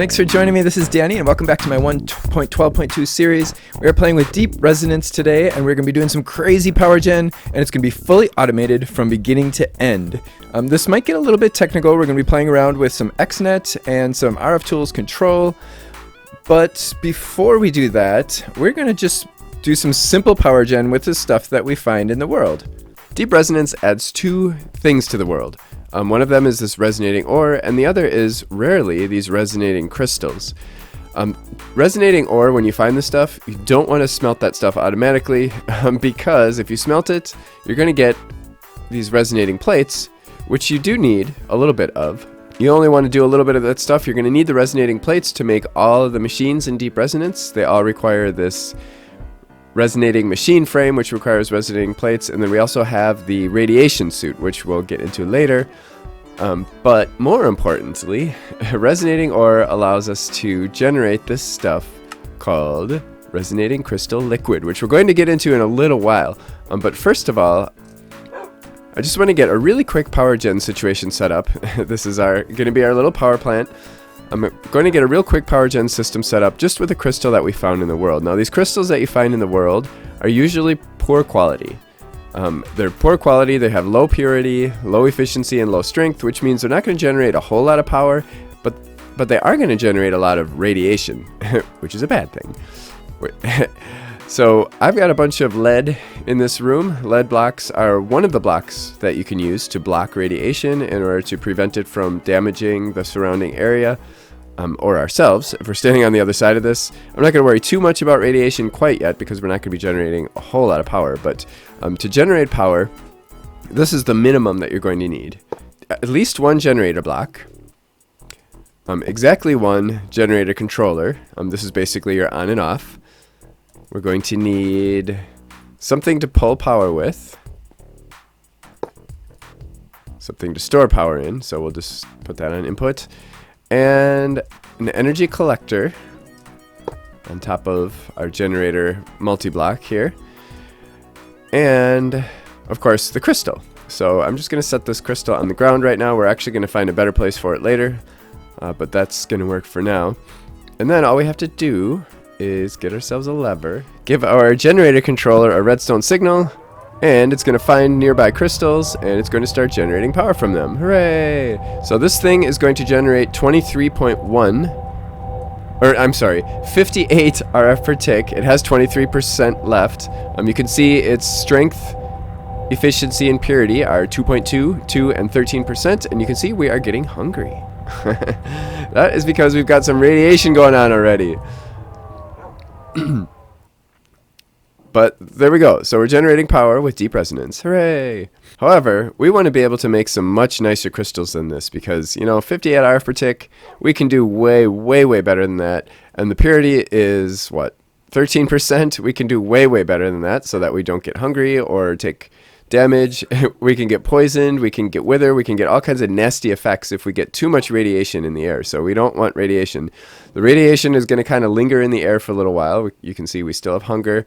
Thanks for joining me. This is Danny, and welcome back to my 1.12.2 series. We are playing with deep resonance today, and we're going to be doing some crazy power gen, and it's going to be fully automated from beginning to end. This might get a little bit technical. We're going to be playing around with some XNet and some RFTools Control. But before we do that, we're going to just do some simple power gen with the stuff that we find in the world. Deep resonance adds two things to the world. One of them is this resonating ore, and the other is rarely these resonating crystals. Resonating ore, when you find this stuff, you don't want to smelt that stuff automatically, because if you smelt it, you're going to get these resonating plates, which you do need a little bit of. You only want to do a little bit of that stuff. You're going to need the resonating plates to make all of the machines in deep resonance. They all require this resonating machine frame, which requires resonating plates, and then we also have the radiation suit, which we'll get into later. But more importantly, resonating ore allows us to generate this stuff called resonating crystal liquid, which we're going to get into in a little while. But first of all, I just want to get a really quick power gen situation set up. This is going to be our little power plant. I'm going to get a real quick power gen system set up just with a crystal that we found in the world. Now, these crystals that you find in the world are usually poor quality. They're poor quality, they have low purity, low efficiency, and low strength, which means they're not going to generate a whole lot of power, but they are going to generate a lot of radiation, which is a bad thing. So I've got a bunch of lead in this room. Lead blocks are one of the blocks that you can use to block radiation in order to prevent it from damaging the surrounding area, or ourselves if we're standing on the other side of this. I'm not going to worry too much about radiation quite yet because we're not going to be generating a whole lot of power, but to generate power, this is the minimum that you're going to need. At least one generator block, exactly one generator controller. This is basically your on and off. We're going to need something to pull power with, something to store power in, so we'll just put that on input, and an energy collector on top of our generator multi-block here, and of course the crystal. So I'm just going to set this crystal on the ground right now. We're actually going to find a better place for it later, but that's going to work for now. And then all we have to do is get ourselves a lever, give our generator controller a redstone signal, and it's going to find nearby crystals, and it's going to start generating power from them. Hooray! So this thing is going to generate 23.1, or I'm sorry, 58 RF per tick. It has 23% left. You can see its strength, efficiency, and purity are 2.2, 2, and 13%, and you can see we are getting hungry. That is because we've got some radiation going on already. But there we go. So we're generating power with deep resonance. Hooray! However, we want to be able to make some much nicer crystals than this because, 58 RF per tick, we can do way, way, way better than that. And the purity is, 13%? We can do way, way better than that so that we don't get hungry or take damage. We can get poisoned, we can get wither, we can get all kinds of nasty effects if we get too much radiation in the air. So we don't want radiation. The radiation is going to kind of linger in the air for a little while. You can see we still have hunger.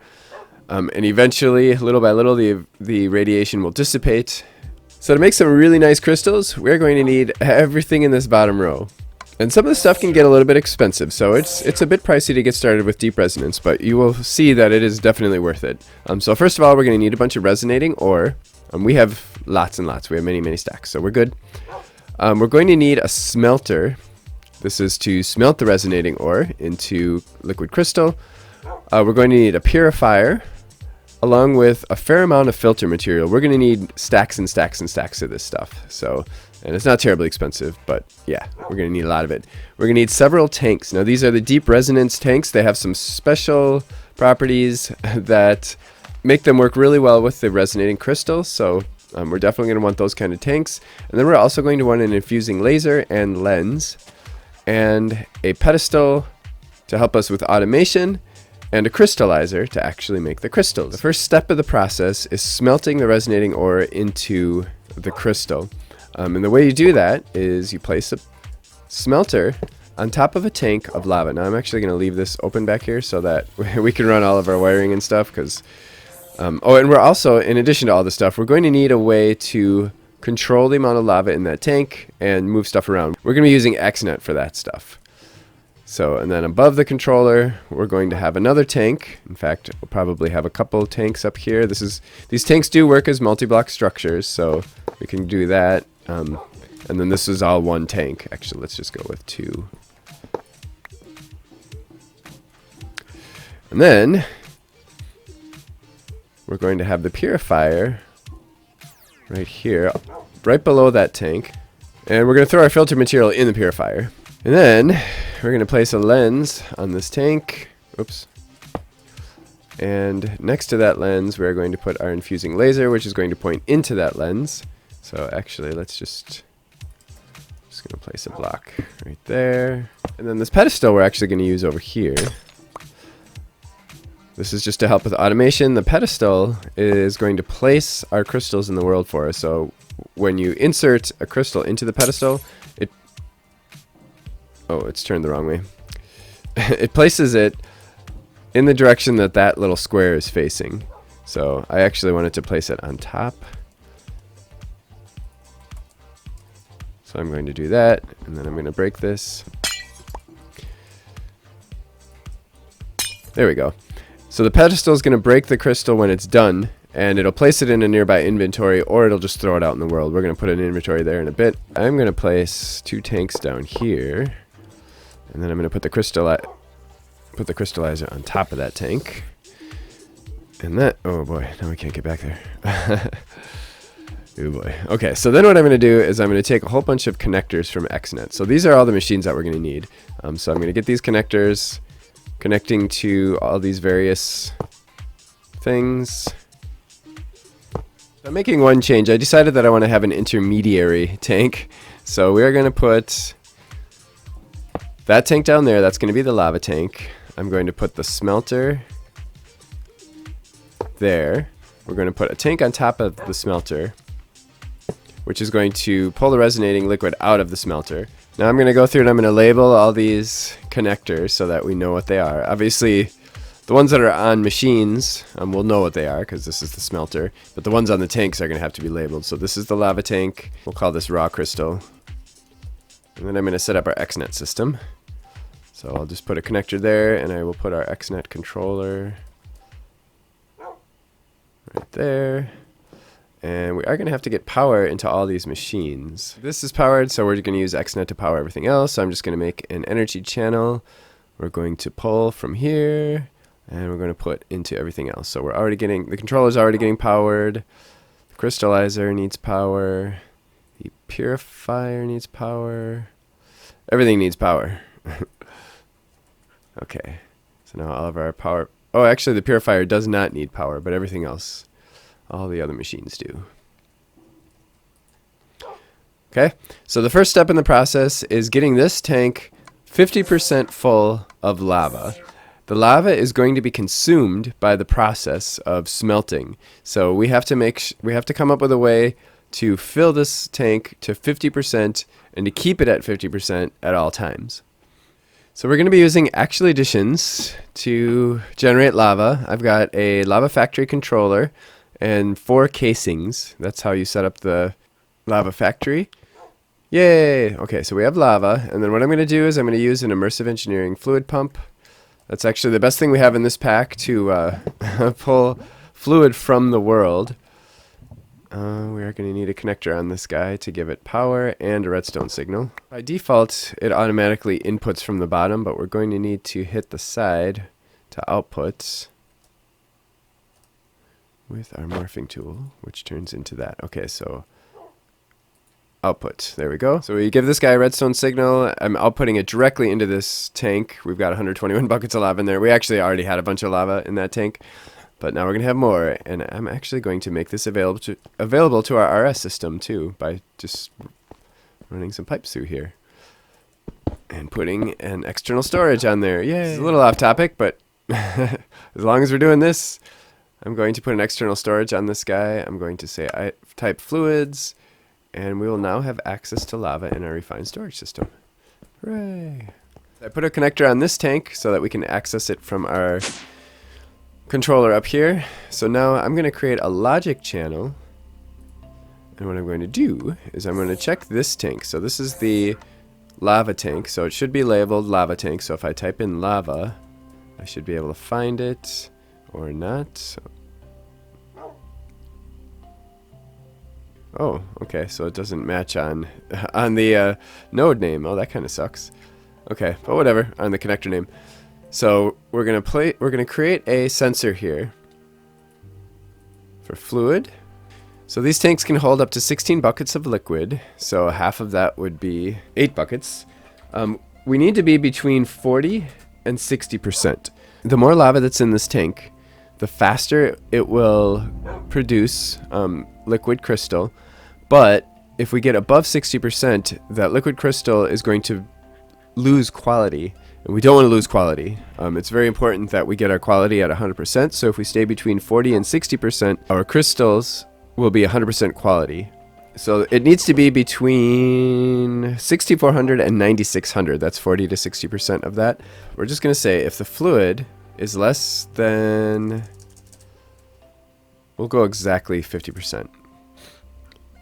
And eventually, little by little, the radiation will dissipate. So to make some really nice crystals, we're going to need everything in this bottom row. And some of the stuff can get a little bit expensive, so it's a bit pricey to get started with deep resonance, but you will see that it is definitely worth it. So first of all, we're going to need a bunch of resonating ore. We have lots and lots. We have many, many stacks, so we're good. We're going to need a smelter. This is to smelt the resonating ore into liquid crystal. We're going to need a purifier, along with a fair amount of filter material. We're going to need stacks and stacks and stacks of this stuff. And it's not terribly expensive, but yeah, we're going to need a lot of it. We're going to need several tanks. Now, these are the deep resonance tanks. They have some special properties that make them work really well with the resonating crystals. So we're definitely going to want those kind of tanks. And then we're also going to want an infusing laser and lens, and a pedestal to help us with automation, and a crystallizer to actually make the crystals. The first step of the process is smelting the resonating ore into the crystal. And the way you do that is you place a smelter on top of a tank of lava. Now I'm actually going to leave this open back here so that we can run all of our wiring and stuff, because and we're also, in addition to all this stuff, we're going to need a way to control the amount of lava in that tank and move stuff around. We're going to be using XNet for that stuff. So, and then above the controller, we're going to have another tank. In fact, we'll probably have a couple tanks up here. These tanks do work as multi-block structures, so we can do that. And then this is all one tank. Actually, let's just go with 2. And then we're going to have the purifier right here, right below that tank. And we're going to throw our filter material in the purifier. And then we're going to place a lens on this tank. Oops. And next to that lens, we're going to put our infusing laser, which is going to point into that lens. So actually, let's just going to place a block right there. And then this pedestal we're actually going to use over here. This is just to help with automation. The pedestal is going to place our crystals in the world for us. So when you insert a crystal into the pedestal, it's turned the wrong way. It places it in the direction that that little square is facing. So I actually wanted to place it on top. So I'm going to do that, and then I'm going to break this. There we go. So the pedestal is going to break the crystal when it's done, and it'll place it in a nearby inventory, or it'll just throw it out in the world. We're going to put an inventory there in a bit. I'm going to place 2 tanks down here, and then I'm going to put the crystallizer on top of that tank. And that, oh boy, now we can't get back there. Oh boy. Okay, so then what I'm going to do is I'm going to take a whole bunch of connectors from XNet. So these are all the machines that we're going to need. So I'm going to get these connectors connecting to all these various things. I'm making one change. I decided that I want to have an intermediary tank. So we are going to put that tank down there. That's going to be the lava tank. I'm going to put the smelter there. We're going to put a tank on top of the smelter, which is going to pull the resonating liquid out of the smelter. Now I'm going to go through and I'm going to label all these connectors so that we know what they are. Obviously, the ones that are on machines, we'll know what they are because this is the smelter. But the ones on the tanks are going to have to be labeled. So this is the lava tank. We'll call this raw crystal. And then I'm going to set up our XNet system. So I'll just put a connector there, and I will put our XNet controller right there. And we are going to have to get power into all these machines. This is powered, so we're going to use XNet to power everything else. So I'm just going to make an energy channel. We're going to pull from here, and we're going to put into everything else. So we're already getting, the controller's already getting powered. The crystallizer needs power. The purifier needs power. Everything needs power. Okay, so now all of our power, oh, actually the purifier does not need power, but everything else, all the other machines do. Okay, so the first step in the process is getting this tank 50% full of lava. The lava is going to be consumed by the process of smelting. So we have to come up with a way to fill this tank to 50% and to keep it at 50% at all times. So we're going to be using actual additions to generate lava. I've got a lava factory controller and 4 casings. That's how you set up the lava factory. Yay! Okay, so we have lava, and then what I'm going to do is I'm going to use an immersive engineering fluid pump. That's actually the best thing we have in this pack to pull fluid from the world. We are going to need a connector on this guy to give it power and a redstone signal. By default, it automatically inputs from the bottom, but we're going to need to hit the side to output with our morphing tool, which turns into that. Okay, so output. There we go. So we give this guy a redstone signal. I'm outputting it directly into this tank. We've got 121 buckets of lava in there. We actually already had a bunch of lava in that tank, but now we're going to have more. And I'm actually going to make this available to our RS system too by just running some pipes through here and putting an external storage on there. Yay! It's a little off topic, but as long as we're doing this, I'm going to put an external storage on this guy. I'm going to say I type fluids, and we will now have access to lava in our refined storage system. Hooray! I put a connector on this tank so that we can access it from our controller up here. So now I'm going to create a logic channel, and what I'm going to do is I'm going to check this tank. So this is the lava tank. So it should be labeled lava tank. So if I type in lava, I should be able to find it or not. Oh, okay. So it doesn't match on the node name. Oh, that kind of sucks. Okay, but whatever, on the connector name. So we're gonna create a sensor here for fluid. So these tanks can hold up to 16 buckets of liquid. So half of that would be 8 buckets. We need to be between 40 and 60%. The more lava that's in this tank, the faster it will produce liquid crystal. But if we get above 60%, that liquid crystal is going to lose quality. And we don't want to lose quality. It's very important that we get our quality at 100%. So if we stay between 40 and 60%, our crystals will be 100% quality. So it needs to be between 6400 and 9600. That's 40 to 60% of that. We're just going to say if the fluid is less than, we'll go exactly 50%.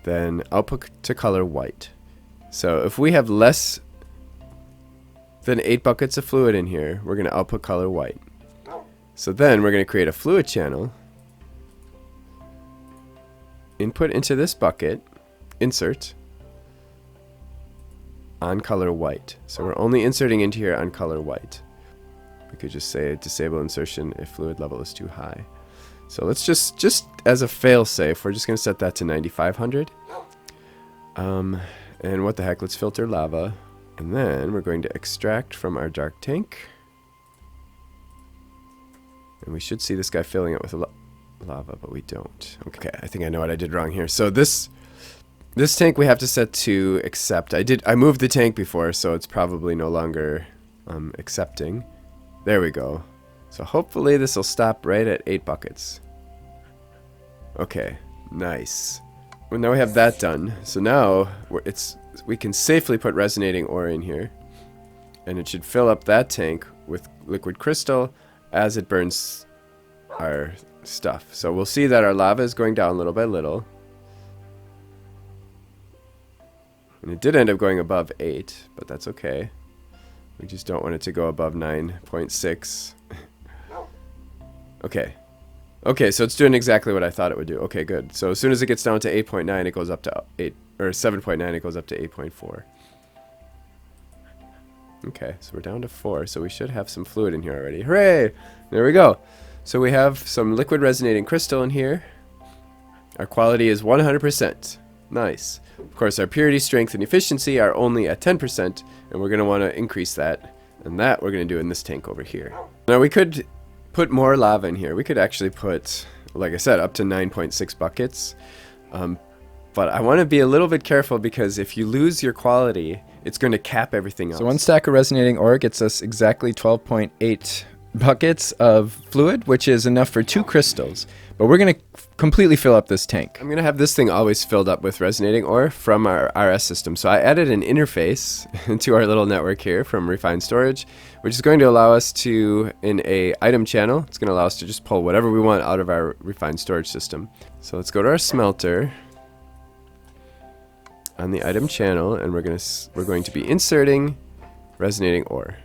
Then output to color white. So if we have less than 8 buckets of fluid in here, we're going to output color white. So then we're going to create a fluid channel, input into this bucket, insert on color white. So we're only inserting into here on color white. We could just say disable insertion if fluid level is too high. So let's just as a fail safe, we're just going to set that to 9500. And what the heck, let's filter lava. And then we're going to extract from our dark tank. And we should see this guy filling it with lava, but we don't. Okay, I think I know what I did wrong here. So this tank we have to set to accept. I moved the tank before, so it's probably no longer accepting. There we go. So hopefully this will stop right at 8 buckets. Okay, nice. Well, now we have that done. So now we can safely put resonating ore in here, and it should fill up that tank with liquid crystal as it burns our stuff. So we'll see that our lava is going down little by little, and it did end up going above 8, but that's okay. We just don't want it to go above 9.6. Okay, so it's doing exactly what I thought it would do. Okay, good. So as soon as it gets down to 8.9, it goes up to 8, or 7.9, it goes up to 8.4. Okay, so we're down to 4, so we should have some fluid in here already. Hooray! There we go. So we have some liquid resonating crystal in here. Our quality is 100%. Nice. Of course, our purity, strength, and efficiency are only at 10%, and we're going to want to increase that. And that we're going to do in this tank over here. Now we could put more lava in here. We could actually put, like I said, up to 9.6 buckets. But I want to be a little bit careful, because if you lose your quality, it's going to cap everything else. So one stack of resonating ore gets us exactly 12.8 buckets of fluid, which is enough for 2 crystals. But we're going to completely fill up this tank. I'm going to have this thing always filled up with resonating ore from our RS system. So I added an interface to our little network here from Refined Storage, which is going to allow us to, in a item channel, it's going to allow us to just pull whatever we want out of our Refined Storage system. So let's go to our smelter on the item channel, and we're going to be inserting resonating ore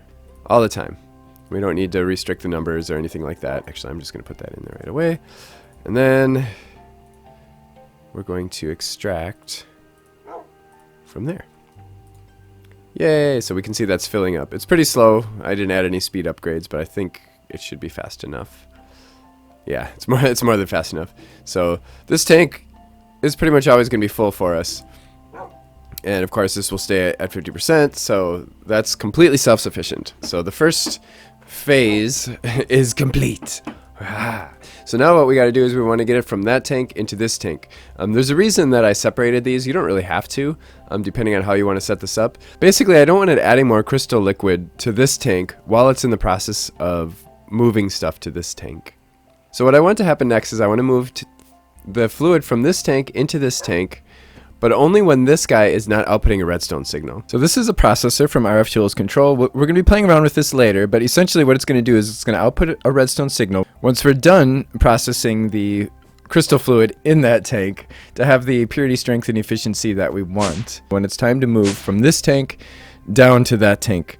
all the time. We don't need to restrict the numbers or anything like that. Actually, I'm just going to put that in there right away. And then we're going to extract from there. Yay! So we can see that's filling up. It's pretty slow. I didn't add any speed upgrades, but I think it should be fast enough. Yeah, it's more than fast enough. So this tank is pretty much always going to be full for us. And of course, this will stay at 50%, so that's completely self-sufficient. So the first phase is complete. So now what we got to do is we want to get it from that tank into this tank. There's a reason that I separated these. You don't really have to, depending on how you want to set this up. Basically, I don't want it adding more crystal liquid to this tank while it's in the process of moving stuff to this tank. So what I want to happen next is I want to move the fluid from this tank into this tank, but only when this guy is not outputting a redstone signal. So this is a processor from RFTools Control. We're going to be playing around with this later, but essentially what it's going to do is it's going to output a redstone signal. Once we're done processing the crystal fluid in that tank to have the purity, strength, and efficiency that we want, when it's time to move from this tank down to that tank.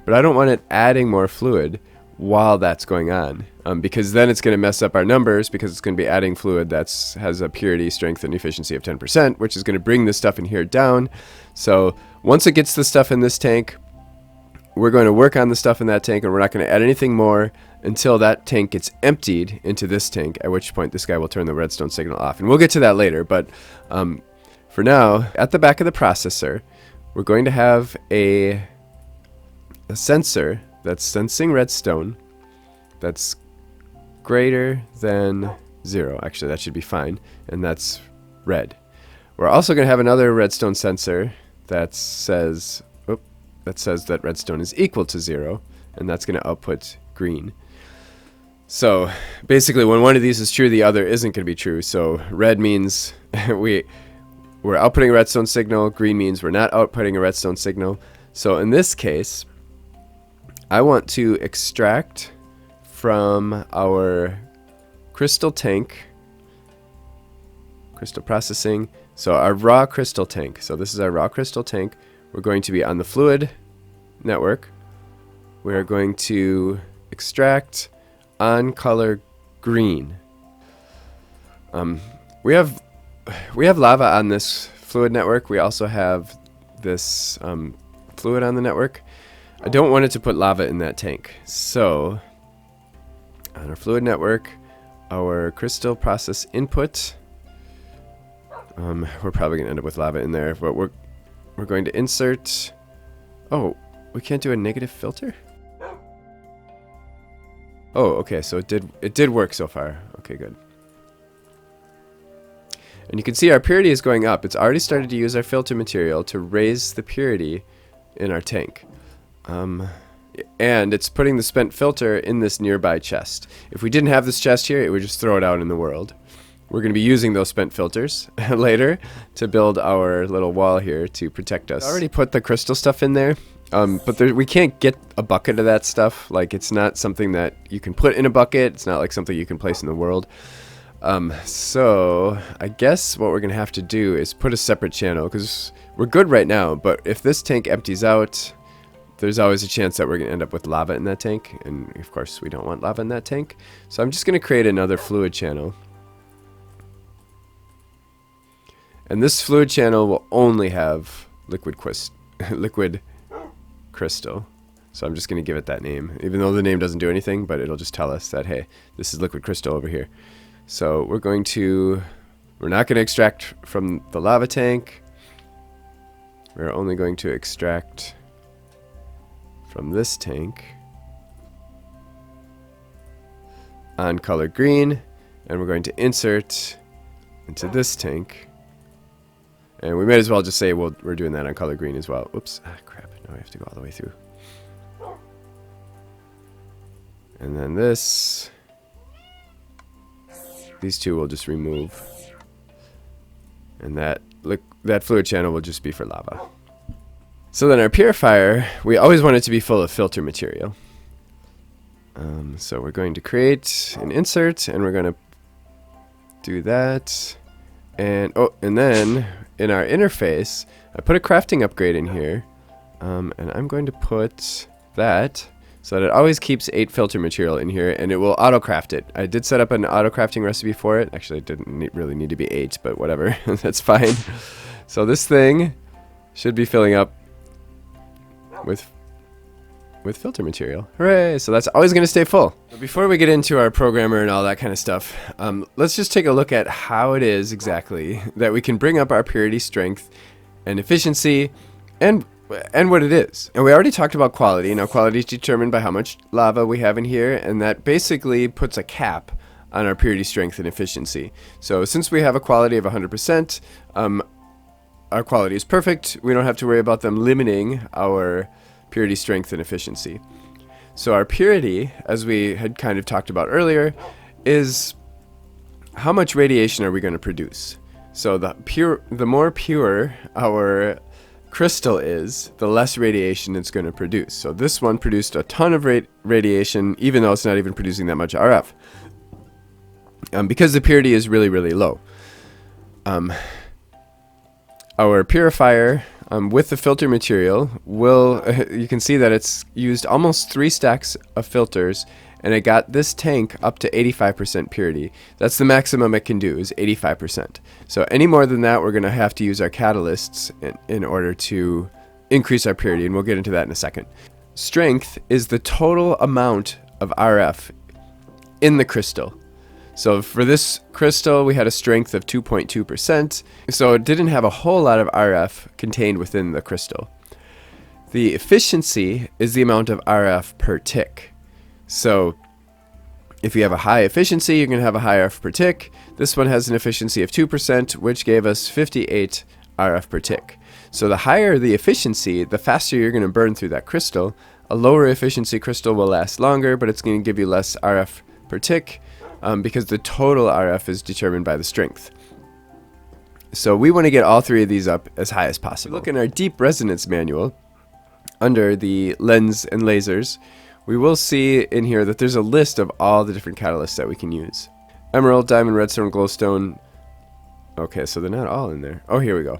But I don't want it adding more fluid while that's going on, because then it's going to mess up our numbers, because it's going to be adding fluid that has a purity, strength, and efficiency of 10%, which is going to bring this stuff in here down. So once it gets the stuff in this tank, we're going to work on the stuff in that tank, and we're not going to add anything more until that tank gets emptied into this tank, at which point this guy will turn the redstone signal off. And we'll get to that later, but for now, at the back of the processor, we're going to have a sensor that's sensing redstone that's greater than 0. Actually, that should be fine, and that's red. We're also going to have another redstone sensor that says that redstone is equal to 0, and that's going to output green. So basically, when one of these is true, the other isn't going to be true. So red means we're outputting a redstone signal. Green means we're not outputting a redstone signal. So in this case, I want to extract from our crystal tank, crystal processing. So our raw crystal tank. So this is our raw crystal tank. We're going to be on the fluid network. We're going to extract on color green. We have lava on this fluid network. We also have this fluid on the network. I don't want it to put lava in that tank. So on our fluid network, our crystal process input, we're probably going to end up with lava in there, but we're going to insert. Oh, we can't do a negative filter? Oh, okay, so it did work so far. Okay, good. And you can see our purity is going up. It's already started to use our filter material to raise the purity in our tank. And it's putting the spent filter in this nearby chest. If we didn't have this chest here, it would just throw it out in the world. We're going to be using those spent filters later to build our little wall here to protect us. I already put the crystal stuff in there, but we can't get a bucket of that stuff. Like, it's not something that you can put in a bucket. It's not like something you can place in the world. So I guess what we're going to have to do is put a separate channel, because we're good right now, but if this tank empties out, there's always a chance that we're going to end up with lava in that tank, and of course we don't want lava in that tank. So I'm just going to create another fluid channel. And this fluid channel will only have liquid crystal. So I'm just going to give it that name, even though the name doesn't do anything, but it'll just tell us that, hey, this is liquid crystal over here. So we're not going to extract from the lava tank. We're only going to extract from this tank on color green, and we're going to insert into this tank. And we might as well just say we're doing that on color green as well. Oops, crap, now I have to go all the way through. And then these two will just remove. And that fluid channel will just be for lava. So then our purifier, we always want it to be full of filter material. So we're going to create an insert, and we're going to do that. And then in our interface, I put a crafting upgrade in here, and I'm going to put that so that it always keeps 8 filter material in here, and it will auto craft it. I did set up an auto crafting recipe for it. Actually, it didn't really need to be 8, but whatever, that's fine. So this thing should be filling up with filter material. Hooray! So that's always going to stay full. But before we get into our programmer and all that kind of stuff, let's just take a look at how it is exactly that we can bring up our purity, strength, and efficiency, and what it is. And we already talked about quality. Now, quality is determined by how much lava we have in here, and that basically puts a cap on our purity, strength, and efficiency. So since we have a quality of 100%, our quality is perfect. We don't have to worry about them limiting our purity, strength, and efficiency. So our purity, as we had kind of talked about earlier, is how much radiation are we going to produce. So the more pure our crystal is, the less radiation it's going to produce. So this one produced a ton of radiation, even though it's not even producing that much RF, because the purity is really, really low. Our purifier, with the filter material, you can see that it's used almost 3 stacks of filters, and it got this tank up to 85% purity. That's the maximum it can do, is 85%. So any more than that, we're going to have to use our catalysts in order to increase our purity, and we'll get into that in a second. Strength is the total amount of RF in the crystal. So for this crystal, we had a strength of 2.2%, so it didn't have a whole lot of RF contained within the crystal. The efficiency is the amount of RF per tick. So if you have a high efficiency, you're going to have a high RF per tick. This one has an efficiency of 2%, which gave us 58 RF per tick. So the higher the efficiency, the faster you're going to burn through that crystal. A lower efficiency crystal will last longer, but it's going to give you less RF per tick because the total RF is determined by the strength. So we want to get all 3 of these up as high as possible. Look in our deep resonance manual under the lens and lasers. We will see in here that there's a list of all the different catalysts that we can use. Emerald, diamond, redstone, glowstone. Okay, so they're not all in there. Oh, here we go.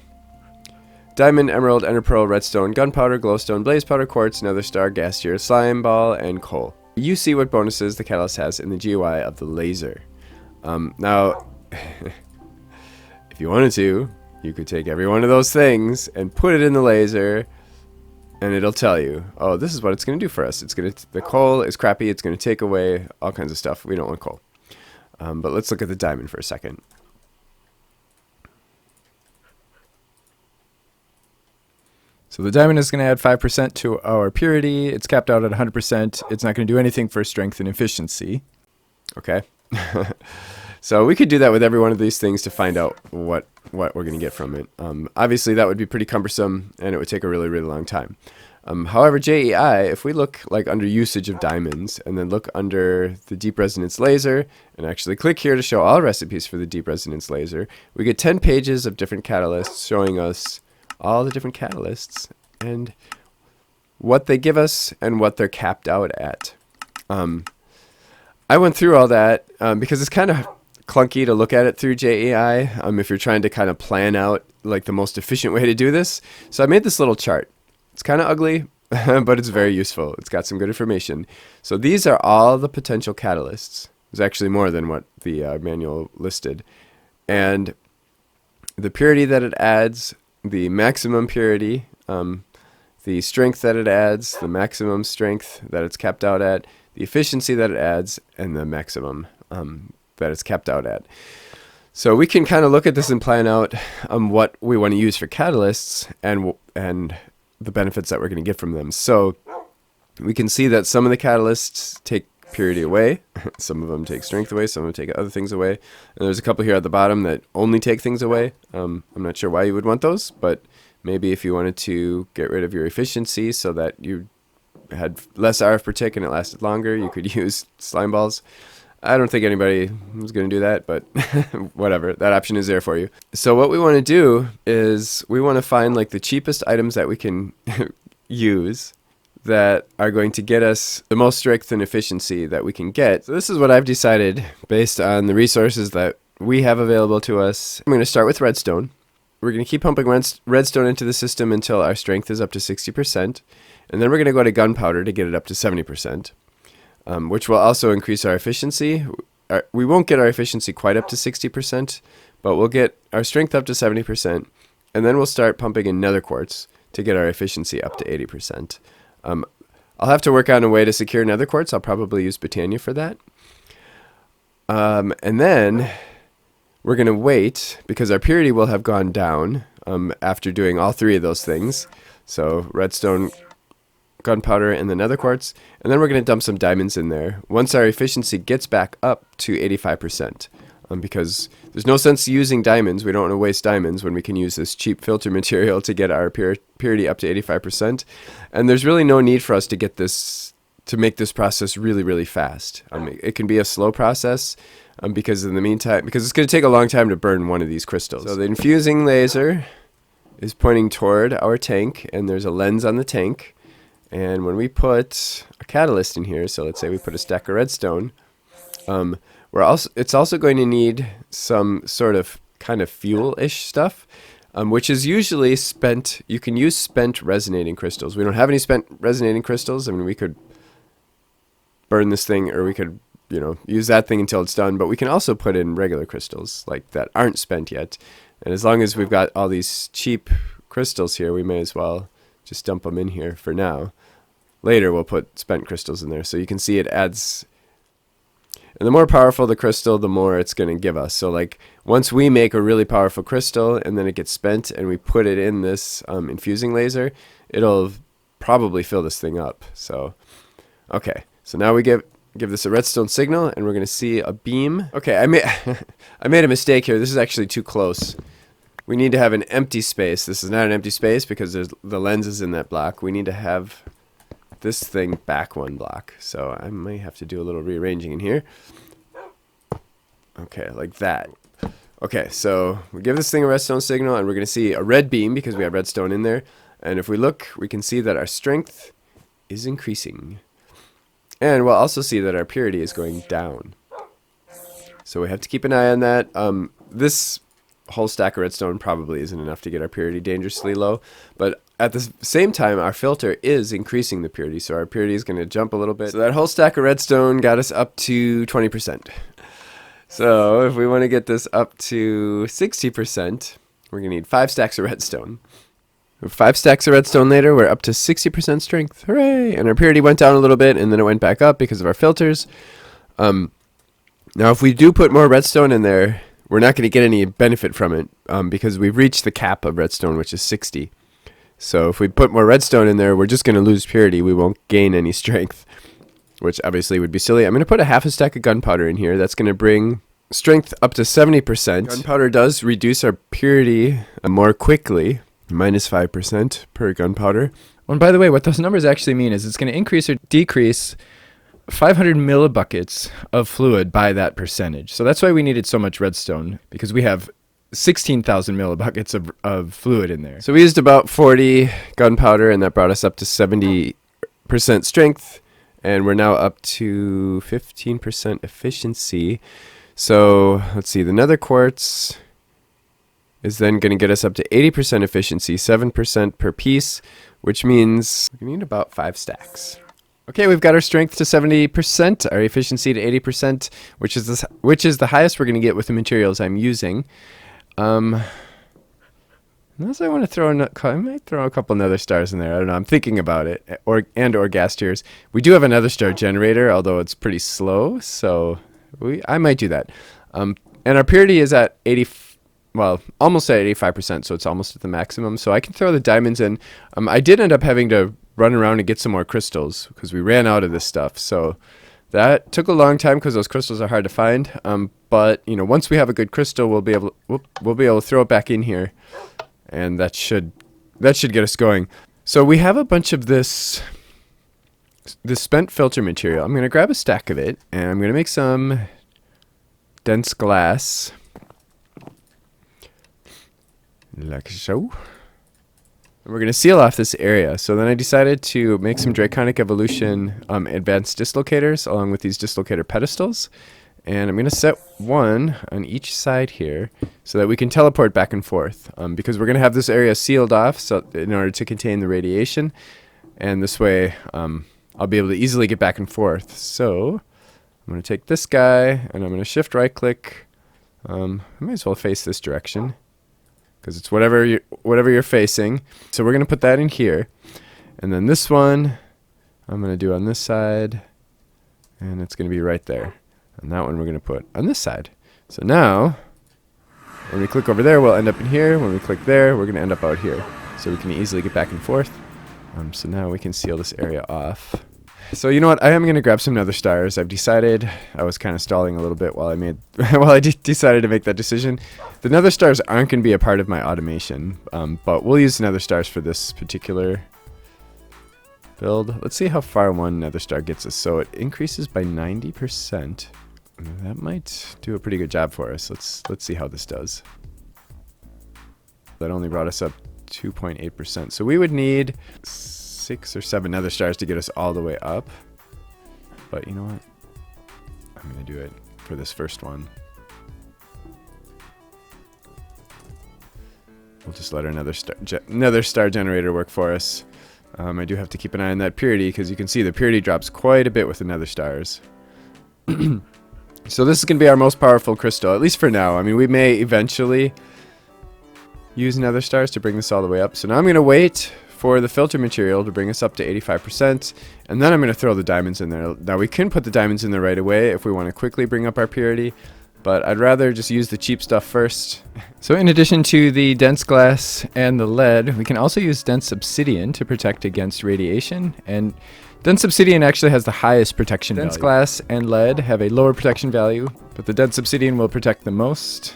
Diamond, emerald, ender pearl, redstone, gunpowder, glowstone, blaze powder, quartz, nether star, gas tier, slime ball, and coal. You see what bonuses the catalyst has in the GUI of the laser. Now, if you wanted to, you could take every one of those things and put it in the laser, and it'll tell you, oh, this is what it's going to do for us. The coal is crappy. It's going to take away all kinds of stuff. We don't want coal. But let's look at the diamond for a second. So the diamond is going to add 5% to our purity. It's capped out at 100%. It's not going to do anything for strength and efficiency. Okay. So we could do that with every one of these things to find out what we're going to get from it. Obviously, that would be pretty cumbersome, and it would take a really, really long time. However, JEI, if we look like under usage of diamonds, and then look under the deep resonance laser, and actually click here to show all recipes for the deep resonance laser, we get 10 pages of different catalysts showing us all the different catalysts and what they give us and what they're capped out at. I went through all that because it's kind of clunky to look at it through JEI if you're trying to kind of plan out like the most efficient way to do this. So I made this little chart. It's kind of ugly, but it's very useful. It's got some good information. So these are all the potential catalysts. There's actually more than what the manual listed. And the purity that it adds, the maximum purity, the strength that it adds, the maximum strength that it's capped out at, the efficiency that it adds, and the maximum that it's capped out at. So we can kind of look at this and plan out what we want to use for catalysts and the benefits that we're going to get from them. So we can see that some of the catalysts take purity away, some of them take strength away, some of them take other things away, and there's a couple here at the bottom that only take things away. I'm not sure why you would want those, but maybe if you wanted to get rid of your efficiency so that you had less RF per tick and it lasted longer, you could use slime balls. I don't think anybody was going to do that, but whatever, that option is there for you. So what we want to do is we want to find like the cheapest items that we can use that are going to get us the most strength and efficiency that we can get. So this is what I've decided based on the resources that we have available to us. I'm going to start with redstone. We're going to keep pumping redstone into the system until our strength is up to 60%. And then we're going to go to gunpowder to get it up to 70%, which will also increase our efficiency. We won't get our efficiency quite up to 60%, but we'll get our strength up to 70%. And then we'll start pumping in nether quartz to get our efficiency up to 80%. I'll have to work on a way to secure nether quartz. I'll probably use Botania for that. And then we're going to wait because our purity will have gone down after doing all 3 of those things. So redstone, gunpowder, and the nether quartz. And then we're going to dump some diamonds in there once our efficiency gets back up to 85%. Because there's no sense using diamonds. We don't want to waste diamonds when we can use this cheap filter material to get our purity up to 85%. And there's really no need for us to get this, to make this process really, really fast. It can be a slow process because in the meantime, because it's going to take a long time to burn one of these crystals. So the infusing laser is pointing toward our tank, and there's a lens on the tank. And when we put a catalyst in here, so let's say we put a stack of redstone, it's also going to need some sort of kind of fuel-ish stuff. which is usually spent. You can use spent resonating crystals. We don't have any spent resonating crystals. I mean, we could burn this thing, or we could, use that thing until it's done. But we can also put in regular crystals like that aren't spent yet. And as long as we've got all these cheap crystals here, we may as well just dump them in here for now. Later, we'll put spent crystals in there. So you can see it adds. And the more powerful the crystal, the more it's going to give us. So like once we make a really powerful crystal and then it gets spent and we put it in this infusing laser, it'll probably fill this thing up. So, okay. So now we give this a redstone signal and we're going to see a beam. Okay, I made a mistake here. This is actually too close. We need to have an empty space. This is not an empty space because the lens is in that block. We need to have this thing back one block. So I might have to do a little rearranging in here. Okay, like that. Okay, so we give this thing a redstone signal and we're going to see a red beam because we have redstone in there. And if we look, we can see that our strength is increasing. And we'll also see that our purity is going down. So we have to keep an eye on that. This whole stack of redstone probably isn't enough to get our purity dangerously low. But at the same time, our filter is increasing the purity. So our purity is going to jump a little bit. So that whole stack of redstone got us up to 20%. So if we want to get this up to 60%, we're going to need 5 stacks of redstone. With 5 stacks of redstone later, we're up to 60% strength. Hooray! And our purity went down a little bit, and then it went back up because of our filters. Now, if we do put more redstone in there, we're not going to get any benefit from it because we've reached the cap of redstone, which is 60. So if we put more redstone in there, we're just going to lose purity. We won't gain any strength, which obviously would be silly. I'm going to put a half a stack of gunpowder in here. That's going to bring strength up to 70%. Gunpowder does reduce our purity more quickly. -5% per gunpowder. Oh, and by the way, what those numbers actually mean is it's going to increase or decrease 500 millibuckets of fluid by that percentage. So that's why we needed so much redstone, because we have 16,000 millibuckets of fluid in there. So we used about 40 gunpowder, and that brought us up to 70% strength, and we're now up to 15% efficiency. So let's see, the nether quartz is then going to get us up to 80% efficiency, 7% per piece, which means we need about 5 stacks. Okay, we've got our strength to 70%, our efficiency to 80%, which is the highest we're going to get with the materials I'm using. Unless I want to throw I might throw a couple nether stars in there. I don't know. I'm thinking about it, or gas tiers. We do have a nether star generator, although it's pretty slow, so I might do that. And our purity is at almost at 85%, so it's almost at the maximum. So I can throw the diamonds in. I did end up having to run around and get some more crystals because we ran out of this stuff. So that took a long time because those crystals are hard to find. But once we have a good crystal, we'll be able to throw it back in here, and that should get us going. So we have a bunch of this spent filter material. I'm going to grab a stack of it, and I'm going to make some dense glass. Like so. And we're going to seal off this area. So then I decided to make some Draconic Evolution advanced dislocators along with these dislocator pedestals. And I'm going to set one on each side here so that we can teleport back and forth. Because we're going to have this area sealed off so in order to contain the radiation. And this way I'll be able to easily get back and forth. So I'm going to take this guy and I'm going to shift right click. I might as well face this direction, because it's whatever you're facing. So we're going to put that in here. And then this one, I'm going to do on this side. And it's going to be right there. And that one we're going to put on this side. So now, when we click over there, we'll end up in here. When we click there, we're going to end up out here. So we can easily get back and forth. So now we can seal this area off. So you know what? I am going to grab some nether stars. I've decided. I was kind of stalling a little bit while I decided to make that decision. The nether stars aren't going to be a part of my automation, but we'll use nether stars for this particular build. Let's see how far one nether star gets us. So it increases by 90%. That might do a pretty good job for us. Let's see how this does. That only brought us up 2.8%. So we would need 6 or 7 nether stars to get us all the way up. But you know what? I'm going to do it for this first one. we'll just let our another star generator work for us. I do have to keep an eye on that purity because you can see the purity drops quite a bit with the nether stars. So this is going to be our most powerful crystal, at least for now. I mean, we may eventually use nether stars to bring this all the way up. So now I'm going to wait for the filter material to bring us up to 85%, and then I'm going to throw the diamonds in there. Now we can put the diamonds in there right away if we want to quickly bring up our purity, but I'd rather just use the cheap stuff first. So in addition to the dense glass and the lead, we can also use dense obsidian to protect against radiation, and dense obsidian actually has the highest protection value. Dense glass and lead have a lower protection value, but the dense obsidian will protect the most.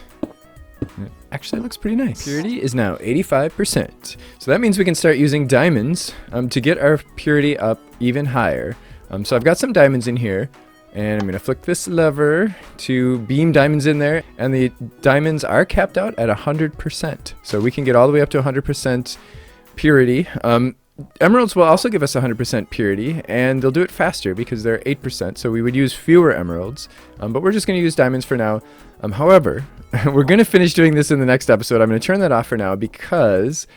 It actually looks pretty nice. Purity is now 85%. So that means we can start using diamonds to get our purity up even higher. So I've got some diamonds in here, and I'm going to flick this lever to beam diamonds in there, and the diamonds are capped out at 100%. So we can get all the way up to 100% purity. Emeralds will also give us 100% purity, and they'll do it faster because they're 8%, so we would use fewer emeralds, but we're just going to use diamonds for now. However, we're going to finish doing this in the next episode. I'm going to turn that off for now because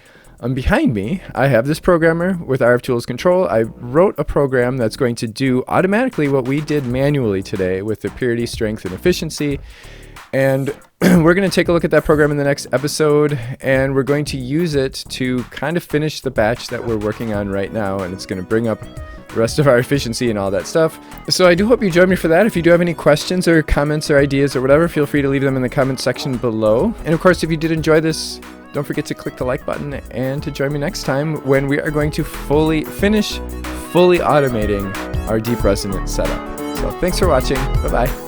behind me, I have this programmer with RFTools Control. I wrote a program that's going to do automatically what we did manually today with the purity, strength, and efficiency. And we're going to take a look at that program in the next episode, and we're going to use it to kind of finish the batch that we're working on right now, and it's going to bring up the rest of our efficiency and all that stuff. So I do hope you join me for that. If you do have any questions or comments or ideas or whatever, feel free to leave them in the comment section below. And of course, if you did enjoy this, don't forget to click the like button and to join me next time when we are going to fully automating our deep resonance setup. So thanks for watching. Bye-bye.